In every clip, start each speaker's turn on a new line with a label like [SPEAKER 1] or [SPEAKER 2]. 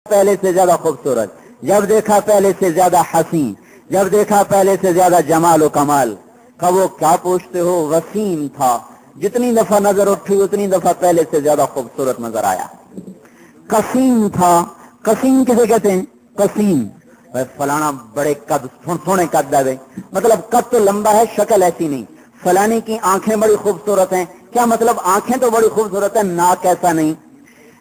[SPEAKER 1] پہلے سے زیادہ خوبصورت، جب دیکھا پہلے سے زیادہ حسین، جب دیکھا پہلے سے زیادہ جمال و کمال کا وہ کیا پوچھتے ہو وسیم تھا، جتنی دفعہ نظر اٹھی اتنی دفعہ پہلے سے زیادہ خوبصورت نظر آیا۔ قسیم تھا، قسیم کسے کہتے ہیں؟ قسیم فلانا بڑے قد سونے قد ہے، مطلب قد تو لمبا ہے شکل ایسی نہیں۔ فلانے کی آنکھیں بڑی خوبصورت ہیں، کیا مطلب آنکھیں تو بڑی خوبصورت ہیں ناک ایسا نہیں۔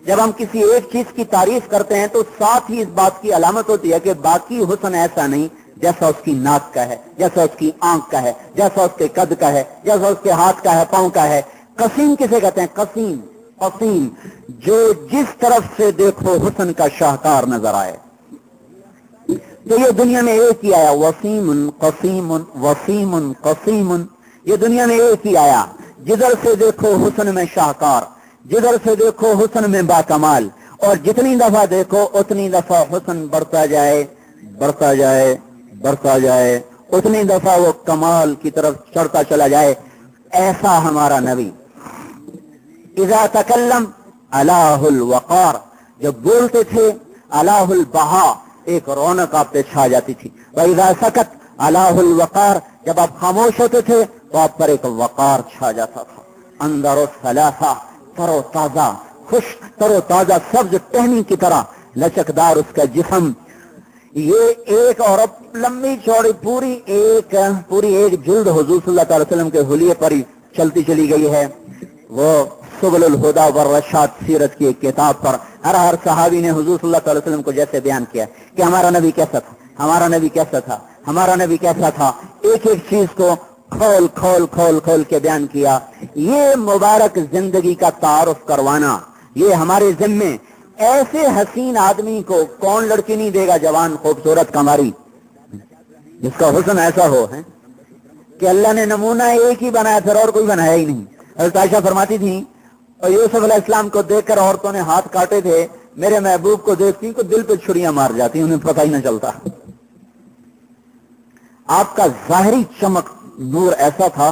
[SPEAKER 1] جب ہم کسی ایک چیز کی تعریف کرتے ہیں تو ساتھ ہی اس بات کی علامت ہوتی ہے کہ باقی حسن ایسا نہیں جیسا اس کی ناک کا ہے، جیسا اس کی آنکھ کا ہے، جیسا اس کے قد کا ہے، جیسا اس کے ہاتھ کا ہے، پاؤں کا ہے۔ قسیم کسے کہتے ہیں؟ قسیم، قسیم جو جس طرف سے دیکھو حسن کا شاہکار نظر آئے۔ تو یہ دنیا میں ایک ہی آیا، وسیم قسیم، وسیم قسیم، یہ دنیا میں ایک ہی آیا۔ جدھر سے دیکھو حسن میں شاہکار، جدھر سے دیکھو حسن میں باکمال، اور جتنی دفعہ دیکھو اتنی دفعہ حسن بڑھتا جائے، بڑھتا جائے، بڑھتا جائے، اتنی دفعہ وہ کمال کی طرف چڑھتا چلا جائے۔ ایسا ہمارا نبی اذا تکلم الہ الوقار، جب بولتے تھے الہ البہا، ایک رونق آپ پہ چھا جاتی تھی۔ وَإِذَا سَكَتْ الہ الوقار، جب آپ خاموش ہوتے تھے تو آپ پر ایک وقار چھا جاتا تھا۔ اندر الثلاثہ، تر و تازہ، خوش تر و تازہ سبز ٹہنی کی طرح لچکدار اس کا جسم۔ یہ ایک عورت لمبی چوڑی پوری ایک جلد حضور صلی اللہ علیہ وسلم کے حلیے پر ہی چلتی چلی گئی ہے۔ وہ سبل الہدی والرشاد سیرت کی ایک کتاب پر ہر صحابی نے حضور صلی اللہ علیہ وسلم کو جیسے بیان کیا کہ ہمارا نبی کیسا تھا، ہمارا نبی کیسا تھا، ہمارا نبی کیسا تھا، ایک ایک چیز کو کھول کھول کھول کھول کے بیان کیا۔ یہ مبارک زندگی کا تعارف کروانا یہ ہمارے ذمے۔ ایسے حسین آدمی کو کون لڑکی نہیں دے گا، جوان خوبصورت کماری، جس کا حسن ایسا ہو ہے کہ اللہ نے نمونہ ایک ہی بنایا پھر اور کوئی بنایا ہی نہیں۔ حضرت عائشہ فرماتی تھی اور یوسف علیہ السلام کو دیکھ کر عورتوں نے ہاتھ کاٹے تھے، میرے محبوب کو دیکھتی کو دل پہ چھریاں مار جاتی، انہیں پتہ ہی نہ چلتا۔ آپ کا ظاہری چمک نور ایسا تھا،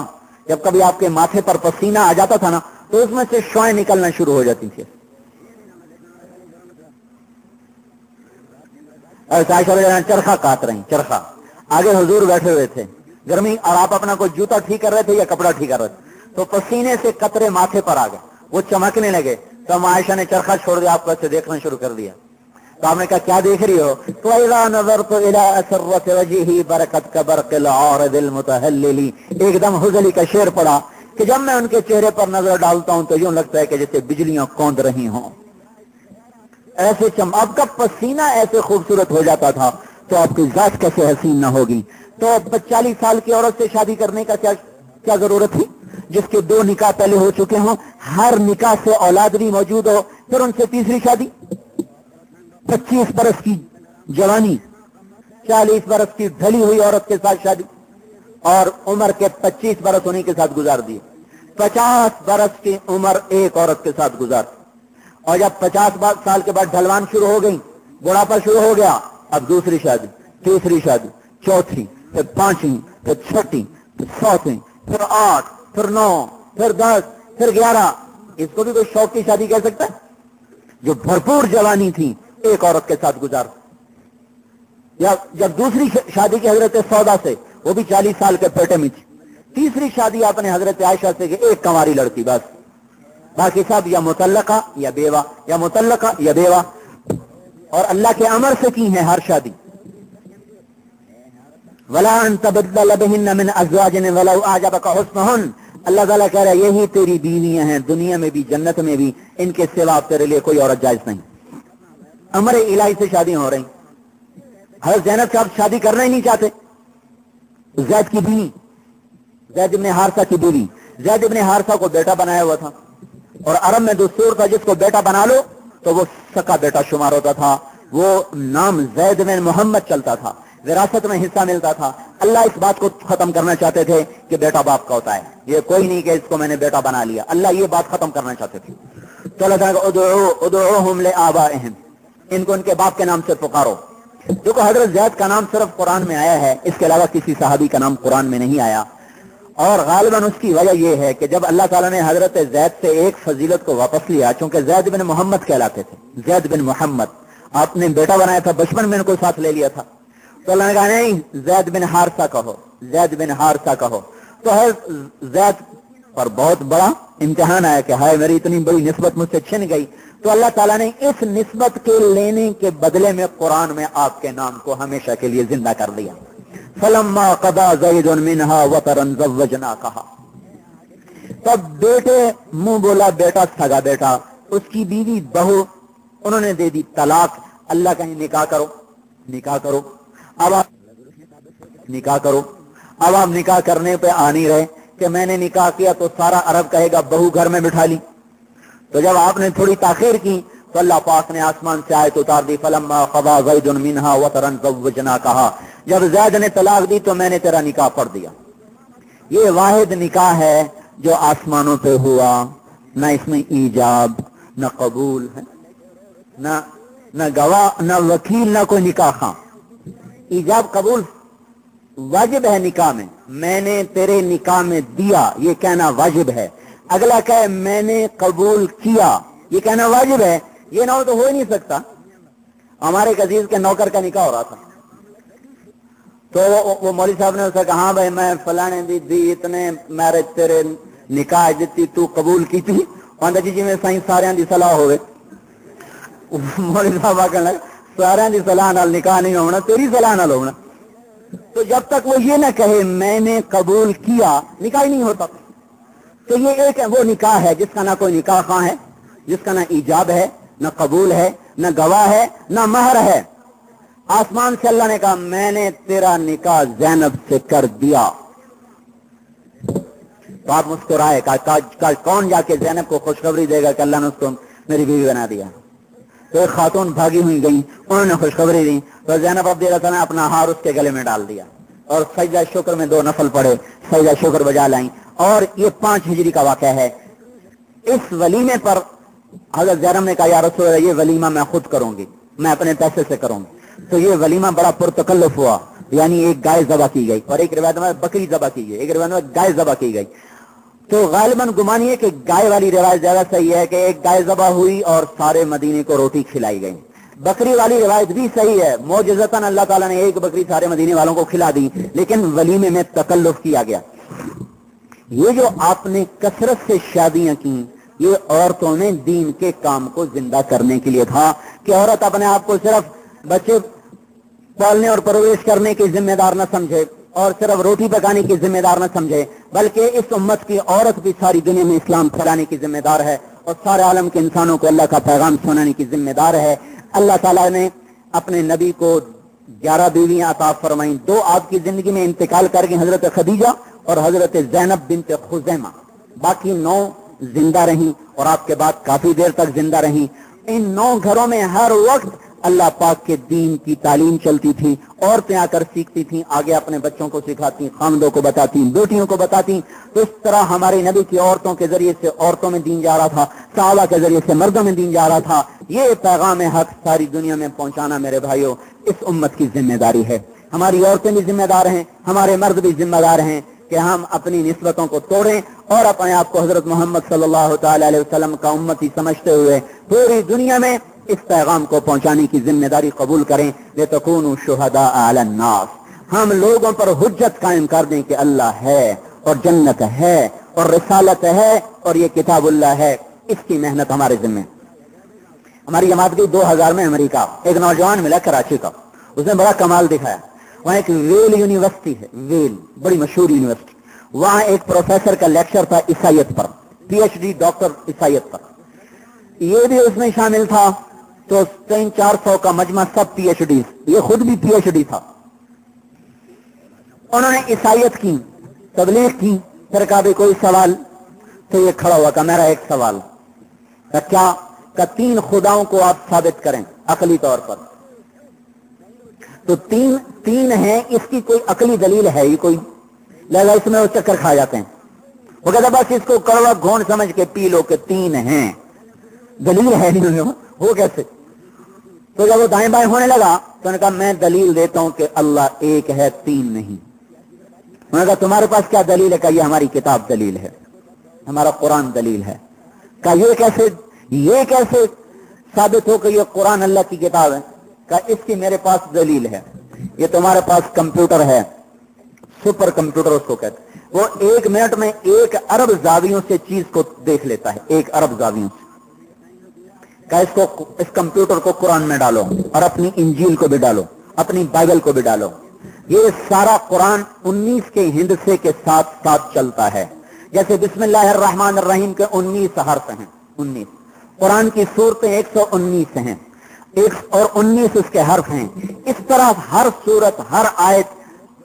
[SPEAKER 1] جب کبھی آپ کے ماتھے پر پسینہ آ جاتا تھا نا تو اس میں سے شعائیں نکلنا شروع ہو جاتی تھی۔ چرخہ کاٹ رہی، چرخہ آگے حضور بیٹھے ہوئے تھے گرمی، اور آپ اپنا کوئی جوتا ٹھیک کر رہے تھے یا کپڑا ٹھیک کر رہے تھے، تو پسینے سے قطرے ماتھے پر آ گئے، وہ چمکنے لگے، تو عائشہ نے چرخہ چھوڑ دیا، آپ کو ایسے دیکھنا شروع کر دیا۔ تو آپ نے کہا کیا دیکھ رہی ہو؟ تو اذا نظرت الى اسرت وجهه برکت كبرق العارض المتهلل، ایک دم حزلی کا شعر پڑا کہ جب میں ان کے چہرے پر نظر ڈالتا ہوں تو یوں لگتا ہے کہ جیسے بجلیاں کوند رہی ہوں، ایسے اب کا پسینہ ایسے خوبصورت ہو جاتا تھا تو آپ کی ذات کیسے حسین نہ ہوگی۔ تو 40 سال کی عورت سے شادی کرنے کا کیا ضرورت تھی، جس کے 2 نکاح پہلے ہو چکے ہوں، ہر نکاح سے اولاد بھی موجود ہو، پھر ان سے تیسری شادی۔ 25 برس کی جوانی، 40 برس کی ڈھلی ہوئی عورت کے ساتھ شادی، اور عمر کے 25 برس انہیں کے ساتھ گزار دیے۔ 50 برس کی عمر ایک عورت کے ساتھ گزار، اور جب 50 سال کے بعد ڈھلوان شروع ہو گئی، بڑھاپا شروع ہو گیا، اب دوسری شادی، تیسری شادی، چوتھی، پھر 5ویں، پھر 6ٹھی، پھر 7ویں، پھر 8، پھر 9، پھر 10، پھر 11۔ اس کو بھی کوئی شوق کی شادی کہہ سکتا ہے؟ جو بھرپور جوانی تھی ایک عورت کے ساتھ گزار۔ یا جب دوسری شادی کی حضرت سودا سے، وہ بھی 40 سال کے پیٹے میں تھی۔ تیسری شادی آپ نے حضرت عائشہ سے کہ ایک کنواری لڑکی بس، باقی سب یا مطلقہ یا بیوہ، یا مطلقہ یا بیوہ، اور اللہ کے امر سے کی ہیں ہر شادی۔ وَلَا أَن تَبَدَّلَ بِهِنَّ مِنْ أَزْوَاجٍ وَلَوْ أَعْجَبَكَ حُسْنُهُنَّ، اللہ تعالیٰ کہہ رہا ہے یہی تیری بیویاں ہیں، دنیا میں بھی جنت میں بھی، ان کے سوا تیرے لیے کوئی عورت جائز نہیں۔ امر الہی سے شادیاں ہو رہی۔ حضرت زینب صاحب شادی کرنا ہی نہیں چاہتے، زید کی بیوی، زید ابن حارثہ کی بیوی، زید ابن حارثہ کو بیٹا بنایا ہوا تھا، اور عرب میں دستور تھا جس کو بیٹا بنا لو تو وہ سکا بیٹا شمار ہوتا تھا، وہ نام زید بن محمد چلتا تھا، وراثت میں حصہ ملتا تھا۔ اللہ اس بات کو ختم کرنا چاہتے تھے کہ بیٹا باپ کا ہوتا ہے، یہ کوئی نہیں کہ اس کو میں نے بیٹا بنا لیا، اللہ یہ بات ختم کرنا چاہتے تھے۔ تو اللہ تعالیٰ ادعوہم لآبائہم، ان کو ان کے باپ کے نام سے پکارو۔ دیکھو حضرت زید کا نام صرف قرآن میں آیا ہے، اس کے علاوہ کسی صحابی کا نام قرآن میں نہیں آیا، اور غالباً اس کی وجہ یہ ہے کہ جب اللہ تعالیٰ نے حضرت زید سے ایک فضیلت کو واپس لیا، چونکہ زید بن محمد کہلاتے تھے، زید بن محمد، आपने बेटा बनाया था, बचपन में इनको साथ ले लिया था। तो अल्लाह ने कहा नहीं, ज़ैद बिन हारिसा कहो, ज़ैद बिन हारिसा कहो। तो है ज़ैद पर बहुत बड़ा इम्तिहान आया कि हाय मेरी इतनी बड़ी निस्बत मुझसे छिन गई। तो अल्लाह ताला ने इस निस्बत के लेने के बदले में कुरान में आपके नाम को हमेशा के लिए जिंदा कर दिया। फलम्मा क़दा ज़ैदुन मिनहा वतरन ज़व्वजनाकहा। तब बेटे मुंह बोला, बेटा सगा बेटा, उसकी बीवी बहू उन्होंने दे दी तलाक। अल्लाह कहीं निकाह करो, निकाह करो। अब आप निकाह करो, अब आप निकाह करने पे आ नहीं रहे कि मैंने निकाह किया तो सारा अरब कहेगा बहू घर में बिठा ली। तो जब आपने थोड़ी ताखीर की तो अल्लाह पाक ने आसमान से आयत उतार दी, फलम्मा क़दा ज़ैदुन मिनहा वतरन ज़व्वजनाकहा। जब ज़ैद ने तलाक दी तो मैंने तेरा निकाह पढ़ दिया। ये वाहिद निकाह है जो आसमानों पे हुआ, ना इसमें ईजाब न कबूल है, न गवाह न वकील न कोई निकाह खां। ईजाब कबूल वाजिब है निकाह में, मैंने तेरे निकाह में दिया ये कहना वाजिब है। अगला कहे मैंने कबूल किया ये कहना वाजिब है, ये ना हो ही नहीं सकता। हमारे एक अजीज के नौकर का निकाह हो रहा था, तो वो मौलवी साहब ने उससे कहा हाँ भाई मैं फलाने दी इतने मैरिज तेरे निकाह जितनी तू कबूल की थी, जी में साईं सारियां दी सलाह होवे। मौलवी साहब कहना सारियां दी सलाह नाल निकाह नहीं होना, तेरी सलाह नाल होना। तो जब तक वो ये ना कहे मैंने कबूल किया निकाह ही नहीं होता। तो ये एक वो निकाह है जिसका ना कोई निकाह खां है, जिसका ना ईजाब है, न कबूल है, न गवाह है, न महर है। आसमान से अल्लाह ने कहा मैंने तेरा निकाह ज़ैनब से कर दिया। तो आप मुस्कुराए, कहा कौन जाके ज़ैनब को खुशखबरी देगा कि अल्लाह ने उसको मेरी बीवी बना दिया। तो एक खातून भागी हुई गई, उन्होंने खुशखबरी दी। तो ज़ैनब रज़ियल्लाहु ने अपना हार उसके गले में डाल दिया और सजदा शुक्र में 2 नफल पढ़े, सजदा शुक्र बजा लाई। और ये 5 हिजरी का वाक़या है। इस वलीमे पर हज़रत ज़ैनब ने कहा या रसूल अल्लाह ये वलीमा मैं खुद करूंगी, मैं अपने पैसे से करूंगी। तो ये वलीमा बड़ा पुरतकल्लुफ हुआ, यानी एक गाय ज़बा की गई और एक रिवायत में बकरी ज़बा की गई, एक रिवायत में गाय ज़बा की गई। तो गालिबन गुमान ये कि गाय वाली रिवायत ज्यादा सही है कि एक गाय ज़बा हुई और सारे मदीने को रोटी खिलाई गई। बकरी वाली रिवायत भी सही है, मौजज़तन अल्लाह ताला ने एक बकरी सारे मदीने वालों को खिला दी, लेकिन वलीमे में तकल्लुफ किया गया। ये जो आपने कसरत से शादियां की ये औरतों ने दीन के काम को जिंदा करने के लिए था कि औरत अपने आप को सिर्फ बच्चे पालने और परवरिश करने की जिम्मेदार न समझे और सिर्फ रोटी पकाने की जिम्मेदार न समझे, बल्कि इस उम्मत की औरत भी सारी दुनिया में इस्लाम फैलाने की जिम्मेदार है और सारे आलम के इंसानों को अल्लाह का पैगाम सुनाने की जिम्मेदार है। अल्लाह ताला ने अपने नबी को 11 बीवियां अता फरमाई। 2 आपकी जिंदगी में इंतकाल कर गई, हजरत खदीजा और हजरत ज़ैनब बिन्त खुज़ैमा। बाकी 9 जिंदा रहीं और आपके बाद काफी देर तक जिंदा रहीं। इन 9 घरों में हर वक्त अल्लाह पाक के दीन की तालीम चलती थी। औरतें आकर सीखती थीं, आगे अपने बच्चों को सिखाती, खामदों को बताती, बेटियों को बताती। तो इस तरह हमारे नबी की औरतों के जरिए से औरतों में दीन जा रहा था, सहाबा के जरिए से मर्दों में दीन जा रहा था। ये पैगाम हक सारी दुनिया में पहुंचाना मेरे भाइयों इस उम्मत की जिम्मेदारी है। हमारी औरतें भी जिम्मेदार हैं, हमारे मर्द भी जिम्मेदार हैं कि हम अपनी निस्बतों को तोड़ें और अपने आप को हजरत मोहम्मद सल्लल्लाहु ताला अलैहि वसल्लम का उम्मती समझते हुए पूरी दुनिया में इस पैगाम को पहुंचाने की जिम्मेदारी कबूल करें। लितकूनु शुहदा अलन नास, हम लोगों पर हुज्जत कायम कर दें कि अल्लाह है और जन्नत है और रिसालत है और ये किताबुल्लाह है। इसकी मेहनत हमारे जिम्मे। हमारी जमात गई 2000 में अमेरिका, एक नौजवान मिला कराची का, उसने बड़ा कमाल दिखाया। वहां एक वेल यूनिवर्सिटी है, वेल बड़ी मशहूर यूनिवर्सिटी, वहां एक प्रोफेसर का लेक्चर था ईसाइयत पर, पीएचडी डॉक्टर ईसाइयत पर, ये भी उसमें शामिल था। तो 300-400 का मजमा सब पीएचडी, ये खुद भी पीएचडी था। उन्होंने ईसाइयत की, तबलीग की। फिर कहा भी कोई सवाल, तो ये खड़ा हुआ का मेरा एक सवाल क्या का 3 खुदाओं को आप साबित करें अकली तौर पर। तो 3 है, इसकी कोई अकली दलील है ही कोई, लगा इसमें वो चक्कर खा जाते हैं। वो कहता बस इसको कड़वा घोंड समझ के पी लो कि 3 हैं, दलील है नहीं, वो कैसे। तो जब वो दाएं बाएं होने लगा तो उन्होंने कहा मैं दलील देता हूं कि अल्लाह एक है 3 नहीं। उन्होंने कहा तुम्हारे पास क्या दलील है? कहा ये हमारी किताब दलील है, हमारा कुरान दलील है। कहा ये कैसे साबित हो कि ये कुरान अल्लाह की किताब है। कहा इसकी मेरे पास दलील है। ये तुम्हारे पास कंप्यूटर है, सुपर कंप्यूटर उसको कहते हैं, वो 1 मिनट में 1 अरब जावियों से चीज को देख लेता है, 1 अरब जावियों से। कहा इसको, इस कंप्यूटर को कुरान में डालो और अपनी इंजील को भी डालो, अपनी बाइबल को भी डालो। ये सारा कुरान 19 के हिंदसे के साथ साथ चलता है। जैसे बिस्मिल्लाहिर्रहमानिर्रहीम के 19 हर्फ हैं, 19 कुरान की सूरतें 119 हैं, 119 उसके हर्फ हैं। इस तरह हर सूरत, हर आयत,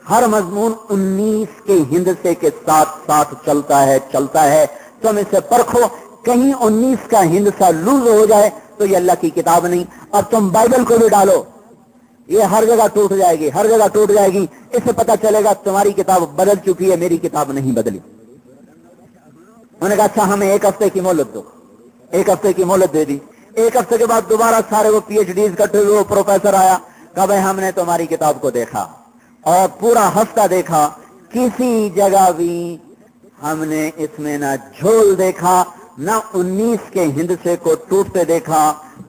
[SPEAKER 1] हर मजमून 19 के हिंदसे के साथ साथ चलता है। तुम इसे परखो, कहीं 19 का हिंदसा लूज हो जाए तो ये अल्लाह की किताब नहीं। और तुम बाइबल को भी डालो, ये हर जगह टूट जाएगी, हर जगह टूट जाएगी। इससे पता चलेगा तुम्हारी किताब बदल चुकी है, मेरी किताब नहीं बदली। उन्होंने कहा अच्छा हमें 1 हफ्ते की मोहलत दो। 1 हफ्ते की मोहलत दे दी। 1 हफ्ते के बाद दोबारा सारे वो PhD इकट्ठे हुए, प्रोफेसर आया, कहा भाई हमने तुम्हारी किताब को देखा और पूरा हफ्ता देखा, किसी जगह भी हमने इसमें ना झोल देखा, ना 19 के हिंदसे को टूटते देखा।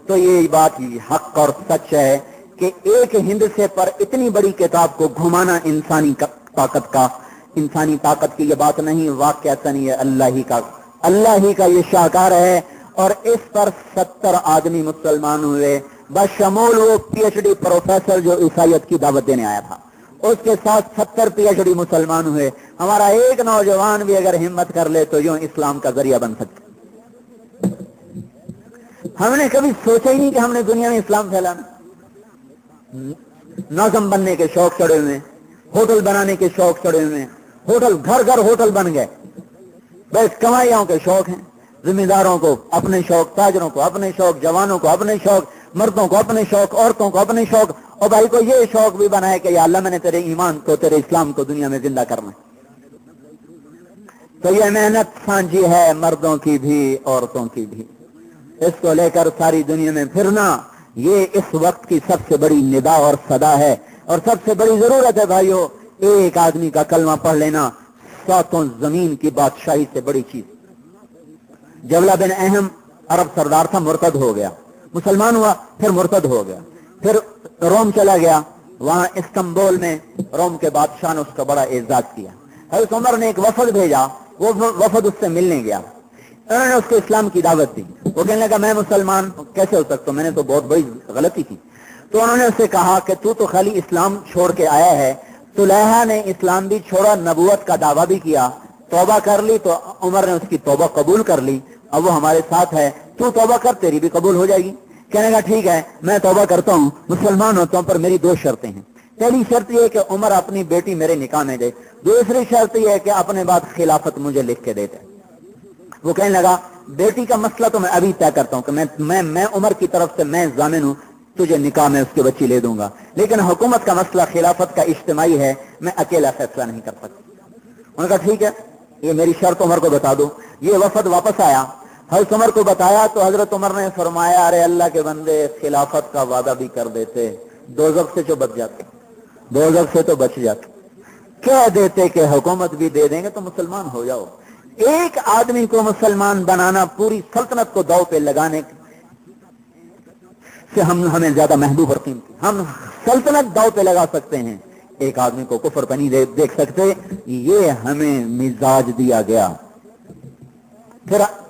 [SPEAKER 1] तो ये बात हक और सच है कि एक हिंदसे पर इतनी बड़ी किताब को घुमाना इंसानी ताकत की ये बात नहीं, वाकयातन ये अल्लाह ही का ये शाहकार है। और इस पर 70 आदमी मुसलमान हुए, बशमूल वो PhD प्रोफेसर जो ईसाईयत की दावत देने आया था, उसके साथ 70 PhD मुसलमान हुए। हमारा एक नौजवान भी अगर हिम्मत कर ले तो यूं इस्लाम का जरिया बन सकता। हमने कभी सोचा ही नहीं कि हमने दुनिया में इस्लाम फैलाना। नाज़म बनने के शौक चढ़े हुए, होटल बनाने के शौक चढ़े हुए, होटल घर घर होटल बन गए। बस कमाइयों के शौक हैं, जिम्मेदारों को अपने शौक, ताजरों को अपने शौक, जवानों को अपने शौक, मर्दों को अपने शौक, औरतों को अपने शौक, और भाई को ये शौक भी बनाए कि या अल्लाह मैंने तेरे ईमान को, तेरे इस्लाम को दुनिया में जिंदा करना। तो ये मेहनत सांझी है, मर्दों की भी औरतों की भी। इसको लेकर सारी दुनिया में फिरना ये इस वक्त की सबसे बड़ी निदा और सदा है, और सबसे बड़ी जरूरत है भाइयों। एक आदमी का कलमा पढ़ लेना 7 जमीन की बादशाही से बड़ी चीज। जबला बिन अहम अरब सरदार था, मुर्तद हो गया, मुसलमान हुआ, फिर मुर्तद हो गया, फिर रोम चला गया। वहां इस्तांबुल में रोम के बादशाह ने उसका बड़ा एजाज किया। हज़रत उमर ने एक वफद भेजा, वो वफद उससे मिलने गया। उन्होंने उसको इस्लाम की दावत दी। वो कहने लगा मैं मुसलमान कैसे हो सकता हूं, मैंने तो बहुत बड़ी गलती की। तो उन्होंने उससे कहा कि तू तो खाली इस्लाम छोड़ के आया है, तुलैहा ने इस्लाम भी छोड़ा, नबूवत का दावा भी किया, तौबा कर ली, तो उमर ने उसकी तौबा कबूल कर ली। अब वो हमारे साथ है, तू तौबा कर, तेरी भी कबूल हो जाएगी। कहने का ठीक है मैं तौबा करता हूँ, मुसलमान होता हूँ, पर मेरी 2 शर्तें हैं। पहली शर्त यह है कि उमर अपनी बेटी मेरे निकाह में दे, दूसरी शर्त यह है कि अपने बाद खिलाफत मुझे लिख के दे दे। वो कहने लगा बेटी का मसला तो मैं अभी तय करता हूँ कि मैं उमर की तरफ से मैं जामिन हूँ, तुझे निकाह में उसकी बच्ची ले दूंगा, लेकिन हुकूमत का मसला खिलाफत का इज्तिमाई है, मैं अकेला फैसला नहीं कर सकता। उन्होंने कहा ठीक है, ये मेरी शर्त उमर को बता दो। ये वफद वापस आया, हज़रत उमर को बताया, तो हजरत उमर ने फरमाया अरे अल्लाह के बंदे खिलाफत का वादा भी कर देते, दोज़ख से जो बच जाते, दोज़ख से तो बच जाते, कह देते कि हुकूमत भी दे देंगे तो मुसलमान हो जाओ। एक आदमी को मुसलमान बनाना पूरी सल्तनत को दांव पे लगाने से हमें ज्यादा महबूब और कीमती, हम सल्तनत दांव पे लगा सकते हैं, एक आदमी को कुफर पर नहीं देख सकते। ये हमें मिजाज दिया गया।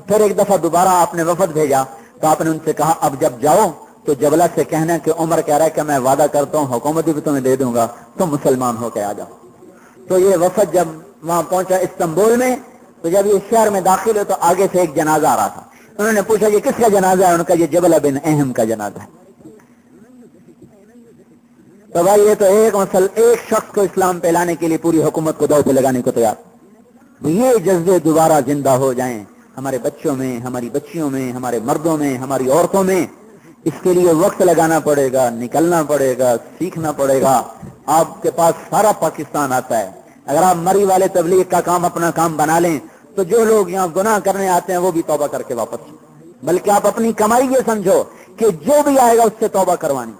[SPEAKER 1] फिर एक दफा दोबारा आपने वफद भेजा, तो आपने उनसे कहा अब जब जाओ तो जबला से कहना कि उमर कह रहा है कि मैं वादा करता हूं हुकूमत भी तुम्हें दे दूंगा, तुम मुसलमान होकर आ जाओ। तो ये वफद जब वहां पहुंचा इस्तांबुल में, तो जब ये शहर में दाखिल हो तो आगे से एक जनाजा आ रहा था। उन्होंने पूछा ये किसका जनाजा है? उनका ये जबला बिन अहम का जनाजा है। तो भाई ये तो एक शख्स को इस्लाम पे लाने के लिए पूरी हुकूमत को दांव पे लगाने को तैयार। ये जज्बे दोबारा जिंदा हो जाएं हमारे बच्चों में, हमारी बच्चियों में, हमारे मर्दों में, हमारी औरतों में। इसके लिए वक्त लगाना पड़ेगा, निकलना पड़ेगा, सीखना पड़ेगा। आपके पास सारा पाकिस्तान आता है, अगर आप मरी वाले तबलीग का काम अपना काम बना लें तो जो लोग यहाँ गुनाह करने आते हैं वो भी तौबा करके वापस, बल्कि आप अपनी कमाई ये समझो कि जो भी आएगा उससे तौबा करवानी।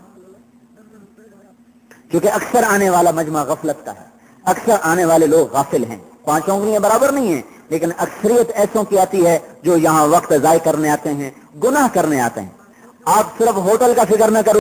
[SPEAKER 1] क्योंकि अक्सर आने वाला मजमा गफलत का है, अक्सर आने वाले लोग गाफिल हैं। 5 उंगलियां बराबर नहीं है, लेकिन अक्सरियत ऐसों की आती है जो यहाँ वक्त जाय करने आते हैं, गुनाह करने आते हैं। आप सिर्फ होटल का फिक्र न करो।